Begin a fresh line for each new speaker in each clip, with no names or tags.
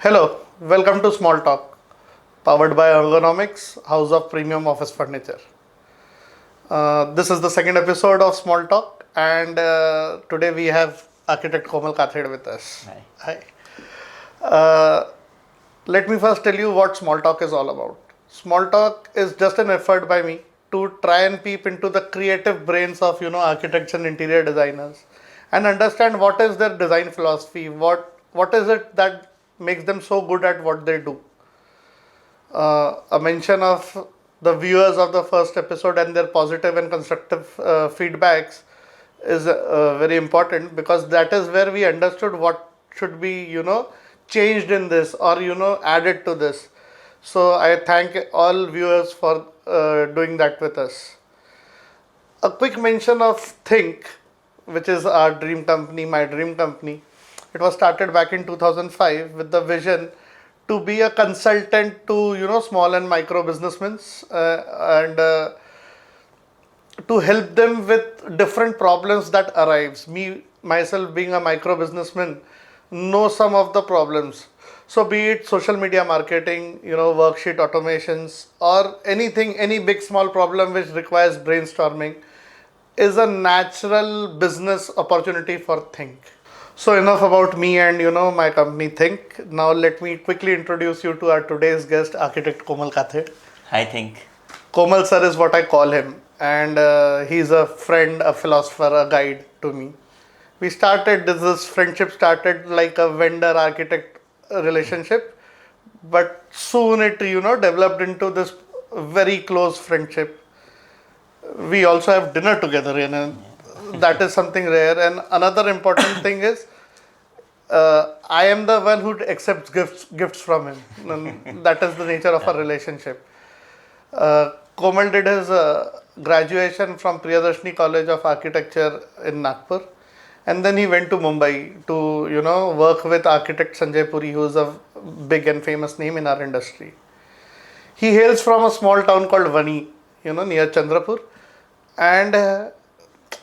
Hello, welcome to Small Talk, powered by Ergonomix, House of Premium Office Furniture. This is the second episode of Small Talk, and today we have architect Komal Kathed with us.
Hi.
Hi. Let me first tell you what Small Talk is all about. Small Talk is just an effort by me to try and peep into the creative brains of architects and interior designers, and understand what is their design philosophy, what is it that makes them so good at what they do. A mention of the viewers of the first episode and their positive and constructive feedbacks is very important, because that is where we understood what should be changed in this, or added to this. So I thank all viewers for doing that with us. A quick mention of thInQ, which is our dream company, my dream company. It was started back in 2005 with the vision to be a consultant to small and micro businessmen, and to help them with different problems that arise. Me myself being a micro businessman know some of the problems. So be it social media marketing, worksheet automations, or anything, any big small problem which requires brainstorming is a natural business opportunity for thInQ. So enough about me and my company thInQ. Now let me quickly introduce you to our today's guest, architect Komal Kathed.
I think
Komal sir is what I call him, and he's a friend, a philosopher, a guide to me. We started this friendship started like a vendor architect relationship, but soon it developed into this very close friendship. We also have dinner together, that is something rare. And another important thing is, I am the one who accepts gifts from him. And that is the nature of our relationship. Komal did his graduation from Priyadarshini College of Architecture in Nagpur, and then he went to Mumbai to work with architect Sanjay Puri, who is a big and famous name in our industry. He hails from a small town called Vani, near Chandrapur, and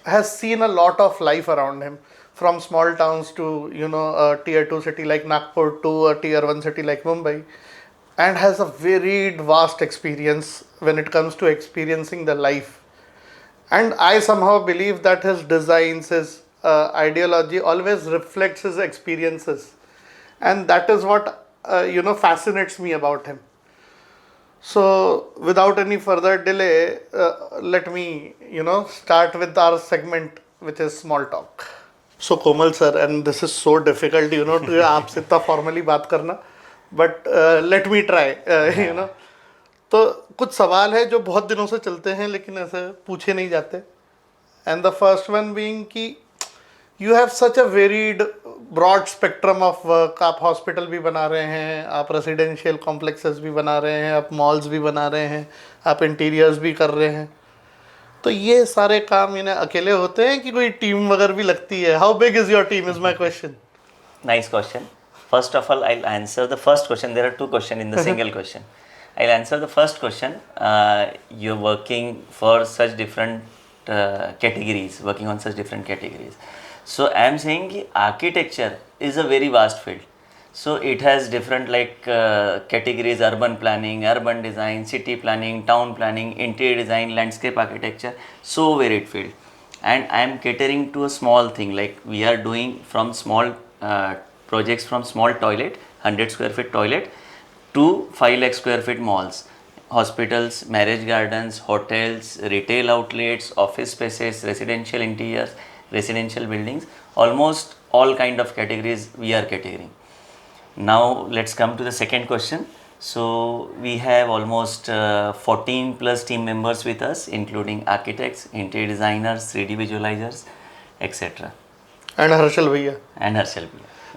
has seen a lot of life around him, from small towns to a tier 2 city like Nagpur to a tier 1 city like Mumbai, and has a varied vast experience when it comes to experiencing the life. And I somehow believe that his designs, his ideology always reflects his experiences, and that is what fascinates me about him. So, without any further delay, let me, start with our segment, which is small talk. So, Komal sir, and this is so difficult, to आपसे इतना formally बात करना, but let me try, तो कुछ सवाल है जो बहुत दिनों से चलते हैं लेकिन ऐसे पूछे नहीं जाते. And the first one being कि you have such a varied broad spectrum of work. आप हॉस्पिटल भी बना रहे हैं, आप रेसिडेंशियल कॉम्प्लेक्सेस भी बना रहे हैं, आप मॉल्स भी बना रहे हैं, आप इंटीरियर्स भी कर रहे हैं. तो ये सारे काम इन्हें अकेले होते हैं कि कोई टीम वगैरह भी लगती है? How big is your team is my question.
nice question. First of all, I'll answer the first question. There are two questions in the single question. I'll answer the first question. You're working for such different categories, working on such different categories. So I am saying that architecture is a very vast field. So it has different categories: urban planning, urban design, city planning, town planning, interior design, landscape architecture. So varied field. And I am catering to a small thing, like we are doing from small projects, from small toilet, 100 square feet toilet, to 5 lakh square feet malls, hospitals, marriage gardens, hotels, retail outlets, office spaces, residential interiors, residential buildings, almost all kind of categories we are catering. Now let's come to the second question. So we have almost 14 plus team members with us, including architects, interior designers, 3D visualizers, etc.
And Harshal Bhaiya.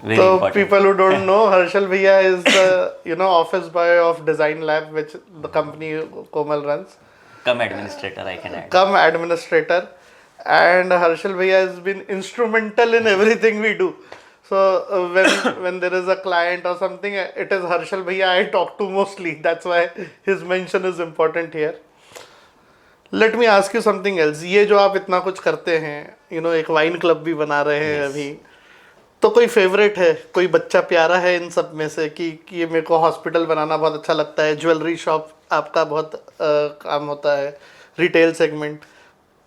Very
So
important.
people who don't know, Harshal Bhaiya is the office boy of Dezain Lab, which the company Komal runs.
Come administrator, I can add.
Come administrator. And Harshal Bhaiya has been instrumental in everything we do. So when there is a client or something, it is Harshal Bhaiya I talk to mostly. That's why his mention is important here. Let me ask you something else. ये जो आप इतना कुछ करते हैं, एक wine club भी बना रहे हैं अभी, तो कोई फेवरेट है, कोई बच्चा प्यारा है इन सब में से कि ये मेरे को हॉस्पिटल बनाना बहुत अच्छा लगता है, ज्वेलरी शॉप आपका बहुत काम होता है, रिटेल सेगमेंट,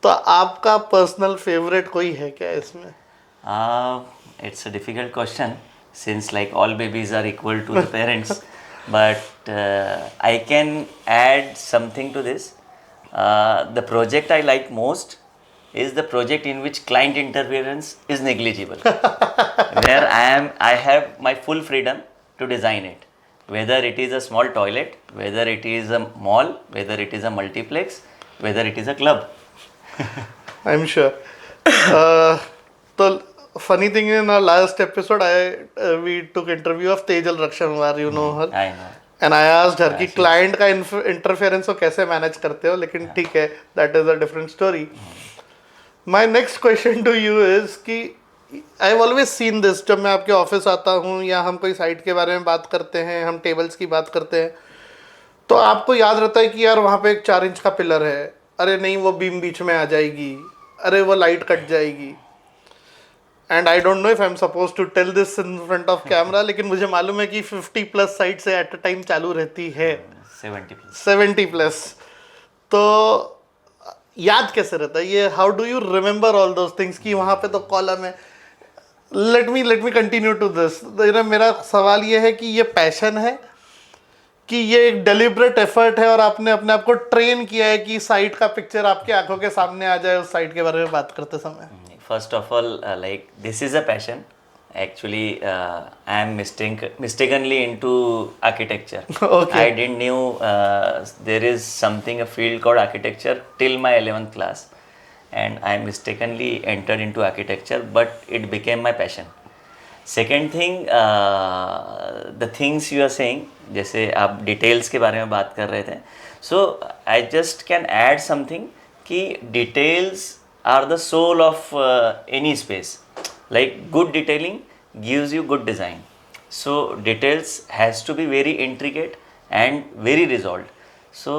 तो आपका पर्सनल फेवरेट कोई है क्या इसमें?
It's a difficult question since like all babies are equal to the parents, but I can add something to this. The project I like most is the project in which client interference is negligible, where I have my full freedom to design it, whether it is a small toilet, whether it is a mall, whether it is a multiplex, whether it is a club.
I'm sure. So funny thing in our last episode, we took interview of Tejal Rakshanwar, you know her.
I know.
And I asked her कि client का interference को कैसे manage करते हो, लेकिन ठीक है, that is a different story. My next question to you is कि I've always seen this, जब मैं आपके ऑफिस आता हूँ या हम कोई साइट के बारे में बात करते हैं, हम टेबल्स की बात करते हैं, तो आपको याद रहता है कि यार वहाँ पे एक 4 इंच का पिलर है, अरे नहीं वो बीम बीच में आ जाएगी, अरे वो लाइट कट जाएगी. And I don't know if I am suppose to tell this in front of camera, लेकिन मुझे मालूम है कि 50+ साइट से एट अ टाइम चालू रहती है. 70+. तो याद कैसे रहता है ये? How do you remember all those things कि वहाँ पे तो कॉलम है? Let me continue to this. मेरा सवाल ये है कि ये पैशन है कि ये एक डेलिब्रेट एफर्ट है और आपने अपने आप को ट्रेन किया है कि साइट का पिक्चर आपके आंखों के सामने आ जाए उस साइट के बारे में बात करते समय?
First of all, like this is a passion. Actually, I am mistakenly into architecture.
Okay.
I didn't knew there is something a field called architecture till my 11th class, and I mistakenly entered into architecture, but it became my passion. Second thing, the things you are saying, जैसे आप details के बारे में बात कर रहे थे, so I just can add something कि details are the soul of any space. Like good detailing gives you good design. So details has to be very intricate and very resolved. So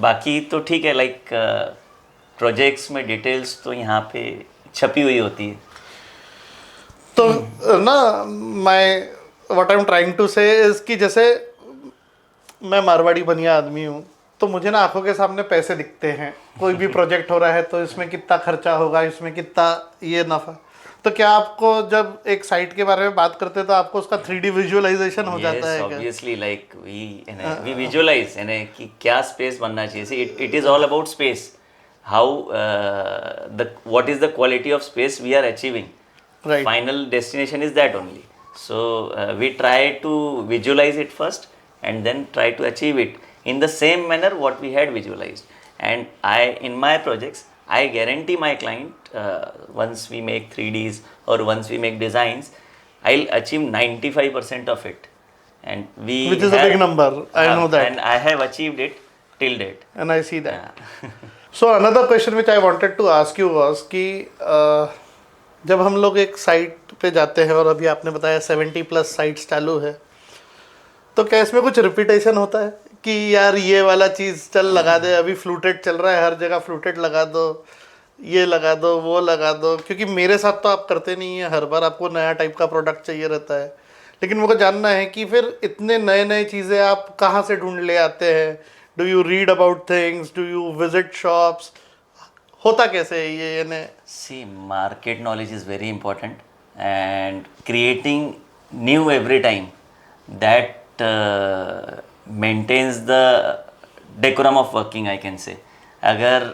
बाकी तो ठीक है, like projects में details तो यहाँ पे छपी हुई होती है.
तो ना what I'm trying to say is कि जैसे मैं मारवाड़ी बनिया आदमी हूँ, तो मुझे ना आंखों के सामने पैसे दिखते हैं. कोई भी प्रोजेक्ट हो रहा है तो इसमें कितना खर्चा होगा, इसमें कितना ये नफा. तो क्या आपको जब एक साइट के बारे में बात करते हैं तो आपको उसका 3D विजुअलाइजेशन हो जाता है?
Obviously, like we visualize कि क्या स्पेस बनना चाहिए. See, it is all about space. How what is the quality of space we are achieving.
Right.
Final destination is that only. So we try to visualize it first and then try to achieve it in the same manner what we had visualized. And in my projects, I guarantee my client once we make 3Ds or once we make designs, I'll achieve 95% of it. And
which is a big number. I know that.
And I have achieved it till date.
And I see that. Yeah. So another question which I wanted to ask you was कि जब हम लोग एक site पे जाते हैं और अभी आपने बताया 70+ साइट्स चालू है, तो क्या इसमें कुछ रिपीटेशन होता है कि यार ये वाला चीज़ चल लगा दे, अभी फ्लूटेड चल रहा है, हर जगह फ्लूटेड लगा दो, ये लगा दो, वो लगा दो? क्योंकि मेरे साथ तो आप करते नहीं हैं, हर बार आपको नया टाइप का प्रोडक्ट चाहिए रहता है. लेकिन मुझे जानना है कि फिर इतने नए नए चीज़ें आप कहाँ से ढूंढ ले आते हैं? Do you read about things? Do you visit shops? होता कैसे है ये ने?
See, market knowledge is very important and creating new every time, that maintains the decorum of working, I can say. अगर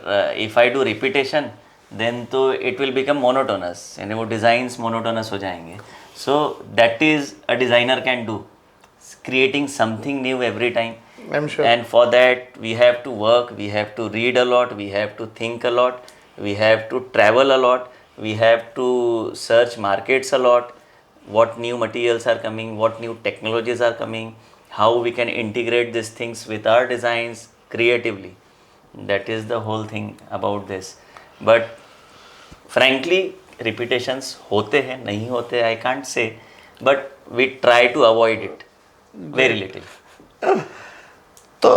if I do repetition, then तो it will become monotonous and वो designs monotonous हो जाएंगे. So that is a designer can do, creating something new every time.
I'm sure.
And for that we have to work, we have to read a lot, we have to think a lot, we have to travel a lot, we have to search markets a lot, what new materials are coming, what new technologies are coming, how we can integrate these things with our designs creatively. That is the whole thing about this. But frankly, repetitions होते हैं, नहीं होते, I can't say, but we try to avoid it very little.
तो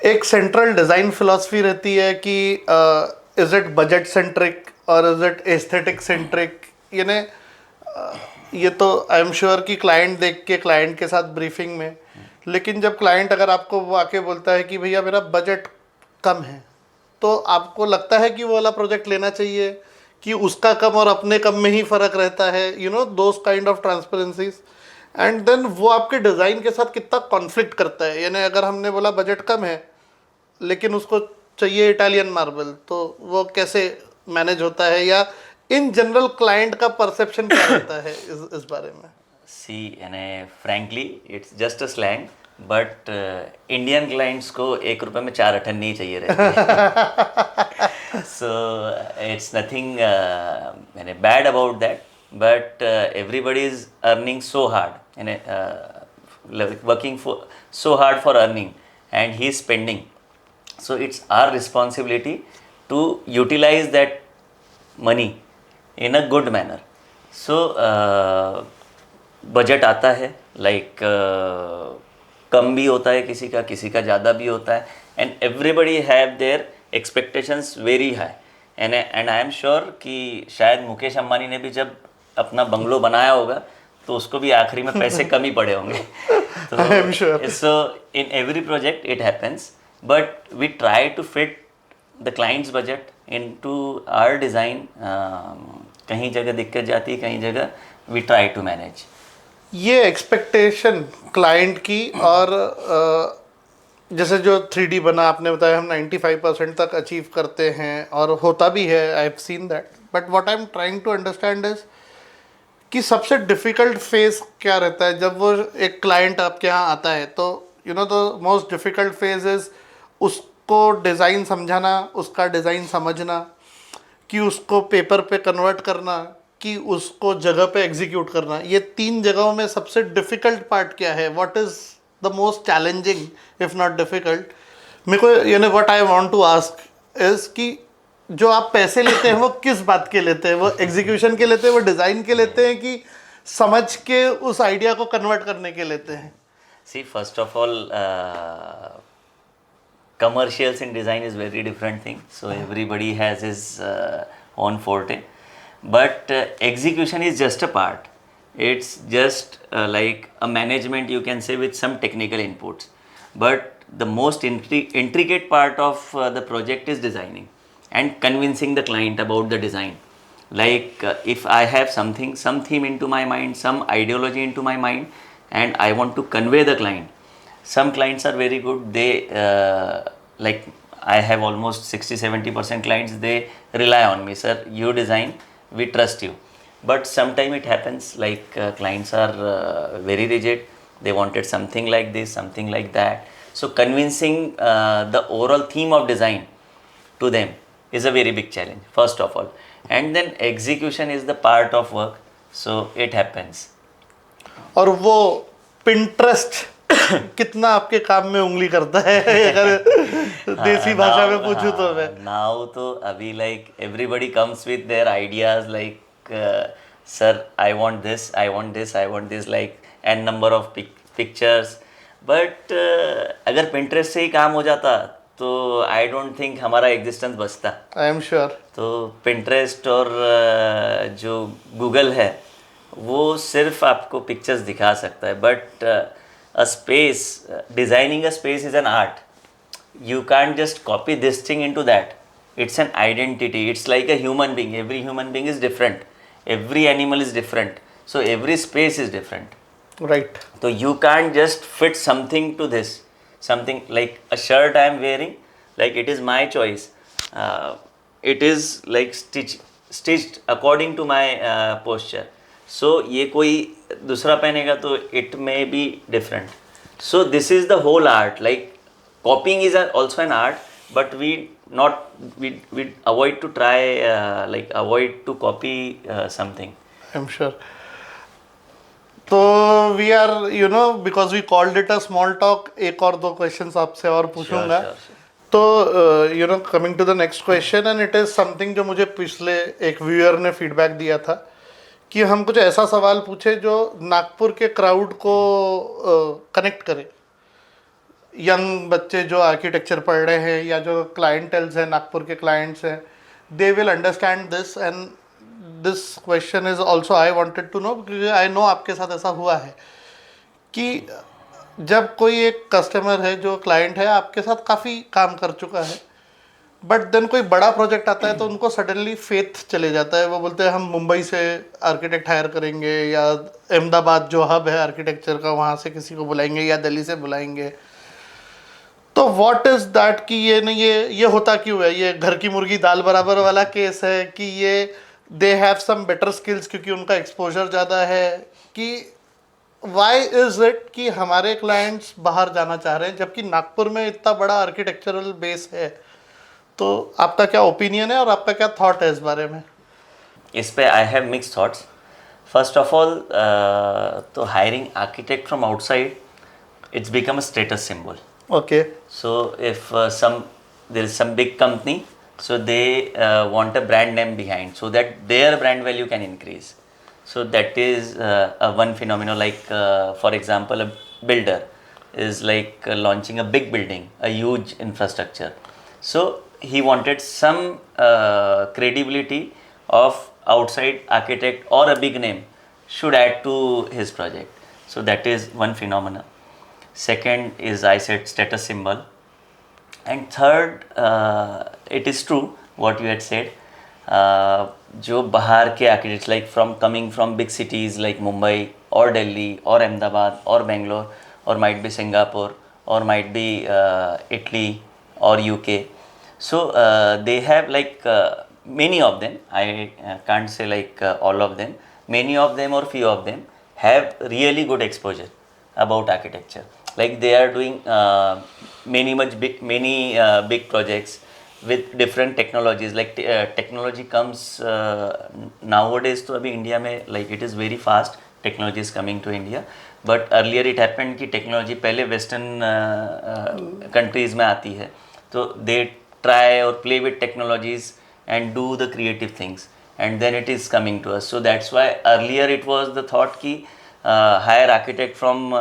एक central design philosophy रहती है कि is it budget centric और इज इट एस्थेटिक सेंट्रिक? यानी ये तो आई एम श्योर कि क्लाइंट देख के क्लाइंट के साथ ब्रीफिंग में, लेकिन जब क्लाइंट अगर आपको वो आके बोलता है कि भैया मेरा बजट कम है, तो आपको लगता है कि वो वाला प्रोजेक्ट लेना चाहिए कि उसका कम और अपने कम में ही फ़र्क रहता है, you know those kind of transparencies. And then वो आपके डिज़ाइन के साथ कितना कॉन्फ्लिक्ट करता है, यानी अगर हमने बोला बजट कम है लेकिन उसको चाहिए इटालियन मार्बल, तो वो कैसे मैनेज होता है, या इन जनरल क्लाइंट का परसेप्शन क्या रहता है इस बारे में?
सी यानी frankly it's just a slang, but Indian clients को 1 रुपए में 4 अठन नहीं चाहिए रहते। सो इट्स नथिंग यानी bad about that, but everybody is earning so hard यानी working for so hard for earning and he is spending. So it's our responsibility to utilize that money in a good manner. So budget आता है like कम भी होता है किसी का ज़्यादा भी होता है, and everybody have their expectations very high. And I am sure कि शायद मुकेश अंबानी ने भी जब अपना बंगलो बनाया होगा तो उसको भी आखिरी में पैसे कम ही पड़े होंगे.
I am sure.
So in every project it happens, but we try to fit the client's budget into our design. कहीं जगह दिक्कत जाती है, कहीं जगह we try to manage.
ये एक्सपेक्टेशन क्लाइंट की, और जैसे जो 3D बना आपने बताया हम 95% तक अचीव करते हैं और होता भी है, I have seen that. But what I am trying to understand is कि सबसे डिफ़िकल्ट फेज़ क्या रहता है जब वो एक क्लाइंट आपके यहाँ आता है. तो you know the most difficult phase is उसको डिज़ाइन समझाना, उसका डिज़ाइन समझना, कि उसको पेपर पे कन्वर्ट करना, कि उसको जगह पे एग्जीक्यूट करना. ये 3 जगहों में सबसे डिफ़िकल्ट पार्ट क्या है? What is the most challenging if not difficult? मेरे को यानी what I want to ask is कि जो आप पैसे लेते हैं वो किस बात के लेते हैं? वो एग्जीक्यूशन के लेते हैं, वो डिज़ाइन के लेते हैं, कि समझ के उस आइडिया को कन्वर्ट करने के लेते हैं?
See, first of all, commercials in design is very different thing. So everybody has his own forte, but execution is just a part. It's just like a management, you can say, with some technical inputs. But the most intricate part of the project is designing and convincing the client about the design. Like if I have something, some theme into my mind, some ideology into my mind, and I want to convey the client. Some clients are very good. They like I have almost 60-70% clients. They rely on me, sir. You design, we trust you. But sometimes it happens like clients are very rigid. They wanted something like this, something like that. So convincing the overall theme of design to them is a very big challenge, first of all. And then execution is the part of work. So it happens.
और वो Pinterest कितना आपके काम में उंगली करता है, अगर देसी भाषा में पूछूं तो मैं?
नाउ तो अभी like everybody comes with their ideas like sir I want this, I want this, I want this, like an number of pictures. But अगर पिंटरेस्ट से ही काम हो जाता तो आई डोंट थिंक हमारा एग्जिस्टेंस बचता.
I am sure.
तो Pinterest और जो गूगल है वो सिर्फ आपको पिक्चर्स दिखा सकता है, but a space, designing a space is an art. You can't just copy this thing into that. It's an identity. It's like a human being. Every human being is different, every animal is different, so every space is different.
Right.
तो you can't just fit something to this. Something like a shirt I am wearing, like it is my choice. It is like stitched according to my posture. So ये कोई दूसरा पहनेगा तो it may be different. So this is the whole art. Like copying is also an art, but we avoid to try like avoid to copy something.
I'm sure. तो we are you know because we called it a small talk. एक और 2 questions आपसे और पूछूंगा. तो you know coming to the next question, and it is something जो मुझे पिछले एक व्यूअर ने फीडबैक दिया था कि हम कुछ ऐसा सवाल पूछे जो नागपुर के क्राउड को कनेक्ट करे. यंग बच्चे जो आर्किटेक्चर पढ़ रहे हैं या जो क्लाइंटेल्स हैं, नागपुर के क्लाइंट्स हैं, they will understand this and this question is also I wanted to know, क्योंकि आई नो आपके साथ ऐसा हुआ है कि जब कोई एक कस्टमर है जो क्लाइंट है आपके साथ काफ़ी काम कर चुका है, बट देन कोई बड़ा प्रोजेक्ट आता है तो उनको सडनली फेथ चले जाता है, वो बोलते हैं हम मुंबई से आर्किटेक्ट हायर करेंगे या अहमदाबाद जो हब है आर्किटेक्चर का वहाँ से किसी को बुलाएंगे या दिल्ली से बुलाएंगे। तो व्हाट इज दैट कि ये नहीं, ये होता क्यों है? ये घर की मुर्गी दाल बराबर वाला केस है कि ये they have some better skills क्योंकि उनका एक्सपोजर ज़्यादा है, कि वाई इज इट कि हमारे क्लाइंट्स बाहर जाना चाह रहे हैं जबकि नागपुर में इतना बड़ा आर्किटेक्चरल बेस है? तो आपका क्या ओपिनियन है और आपका क्या थॉट है इस बारे में?
इस पे I have mix thoughts. First of all, तो hiring architect from outside, it's become a status symbol.
Okay.
So if there is some big company, so they want a brand name behind so that their brand value can increase. So that is a one phenomenon. Like for example, a builder is like launching a big building, a huge infrastructure. So he wanted some credibility of outside architect or a big name should add to his project. So that is one phenomenon. Second is, I said, status symbol. And third, it is true what you had said. जो बाहर के architects, like coming from big cities like Mumbai or Delhi or Ahmedabad or Bangalore or might be Singapore or might be Italy or UK. So they have like many of them, I can't say like all of them, many of them or few of them have really good exposure about architecture. Like they are doing many big projects with different technologies. Like technology comes nowadays to abhi India mein, like it is very fast, technology is coming to India, but earlier it happened कि technology पहले western countries में आती है, तो they try or play with technologies and do the creative things, and then it is coming to us. So that's why earlier it was the thought कि hire architect from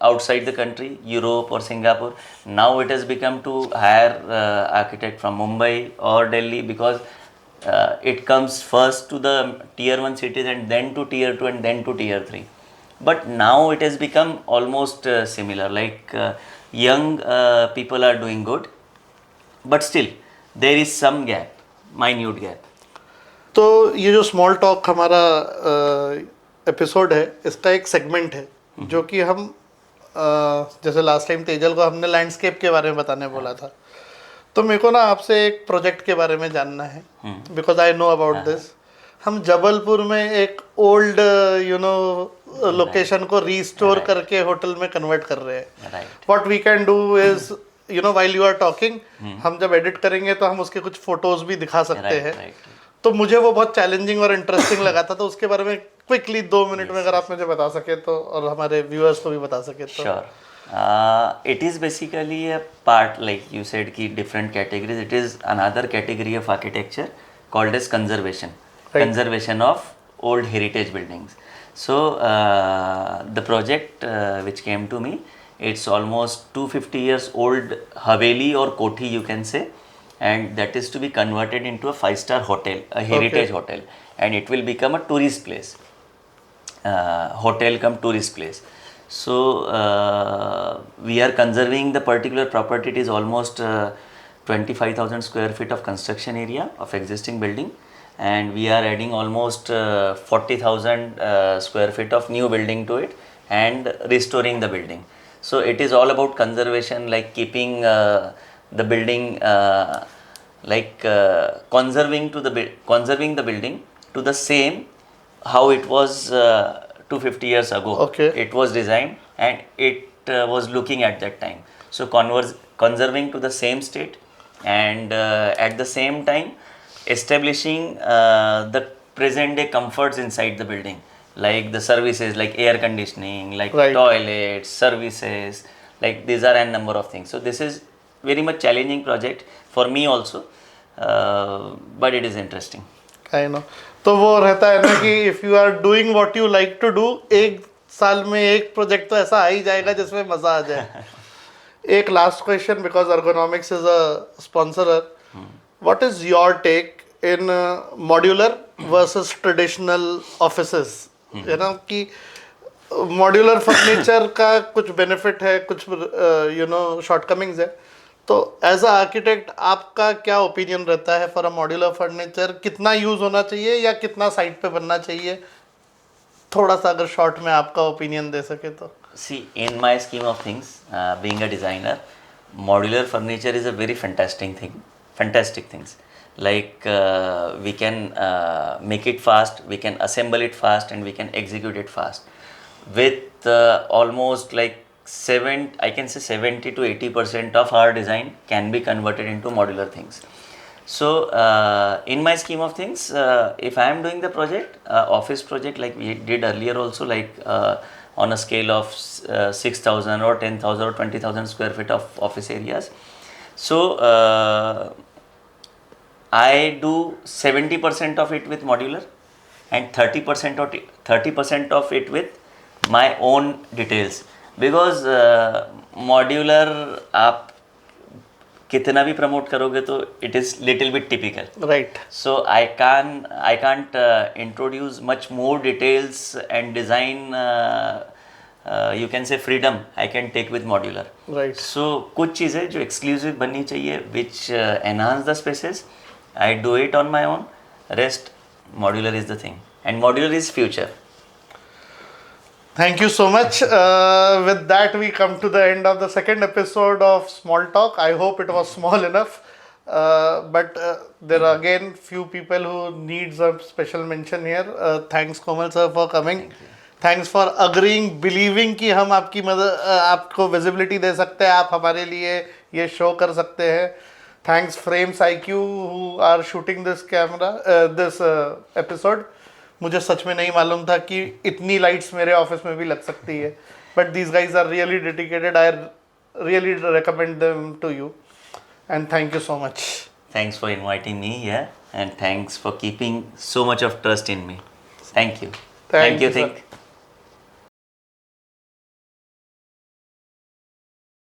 outside the country, Europe or Singapore. Now it has become to hire architect from Mumbai or Delhi, because it comes first to the tier 1 cities and then to tier 2 and then to tier 3. But now it has become almost similar, like young people are doing good, but still there is some gap, minute gap.
तो ये जो small talk हमारा episode है, इसका एक segment है जो कि हम जैसे लास्ट टाइम तेजल को हमने लैंडस्केप के बारे में बताने बोला था, तो मेरे को ना आपसे एक प्रोजेक्ट के बारे में जानना है, because I know about this. हम जबलपुर में एक ओल्ड लोकेशन को रीस्टोर करके होटल में कन्वर्ट कर रहे हैं. What we can do is while you are talking, हम जब एडिट करेंगे तो हम उसके कुछ फोटोज भी दिखा सकते हैं. तो मुझे वो बहुत चैलेंजिंग और इंटरेस्टिंग लगा था, तो उसके बारे में क्विकली 2 मिनट में अगर आप मुझे बता सके तो, और हमारे व्यूअर्स को भी बता सके तो.
Sure. It is basically a part, like you said, ki different categories. It is another category of architecture called as conservation.
Right.
Conservation of old heritage buildings. So the project which came to me, it's almost 250 years old Haveli or Kothi, you can say, and that is to be converted into a 5-star hotel, a heritage hotel, and it will become a tourist place. Hotel cum tourist place. So we are conserving the particular property. It is almost 25,000 square feet of construction area of existing building, and we are adding almost 40,000 square feet of new building to it and restoring the building. So it is all about conservation, like keeping the building, conserving the building to the same how it was 250 years ago.
Okay.
It was designed and it was looking at that time. So conserving to the same state, and at the same time establishing the present day comforts inside the building, like the services like air conditioning, like
Right.
toilets, services, like these are a number of things. So this is very much challenging project for me also, but it is interesting.
I know. तो वो रहता है ना कि if you are doing what you like to do, एक साल में एक प्रोजेक्ट तो ऐसा आ ही जाएगा जिसमें मज़ा आ जाए. एक last question, because Ergonomix is a sponsor. What is your take in modular versus traditional offices, है ना, कि मॉड्यूलर फर्नीचर का कुछ बेनिफिट है, कुछ शॉर्टकमिंग्स है। तो एज अ आर्किटेक्ट आपका क्या ओपिनियन रहता है फॉर अ मॉड्यूलर फर्नीचर? कितना यूज होना चाहिए या कितना साइट पे बनना चाहिए? थोड़ा सा अगर शॉर्ट में आपका ओपिनियन दे सके तो।
See, in my scheme of things, being a designer, modular furniture is a very fantastic thing. Fantastic things. Like we can make it fast, we can assemble it fast, and we can execute it fast. With almost like I can say 70 to 80% of our design can be converted into modular things. So, in my scheme of things, if I am doing the project, office project like we did earlier also, like on a scale of 6,000 or 10,000 or 20,000 square feet of office areas. So, I do 70% of it with modular and 30% of it with my own details, because modular आप कितना भी promote करोगे तो it is little bit typical,
right.
So I can't introduce much more details and design, you can say freedom I can take with modular.
Right.
So कुछ चीज़ें जो exclusive बननी चाहिए which enhance the spaces, I do it on my own, rest modular is the thing and modular is future.
Thank you so much. With that, we come to the end of the second episode of Small Talk. I hope it was small enough. But there are again few people who need some special mention here. Thanks Komal sir for coming. Thanks for agreeing, believing कि हम आपकी मदद, आपको visibility दे सकते हैं, आप हमारे लिए ये show कर सकते हैं. Thanks Frames IQ who are shooting this camera, this episode. मुझे सच में नहीं मालूम था कि इतनी लाइट्स मेरे ऑफिस में भी लग सकती है, but these guys are really dedicated. I really recommend them to you and thank you so much.
Thanks for inviting me here and thanks for keeping so much of trust in me. Thank you.
Thank you,
Think.
sir.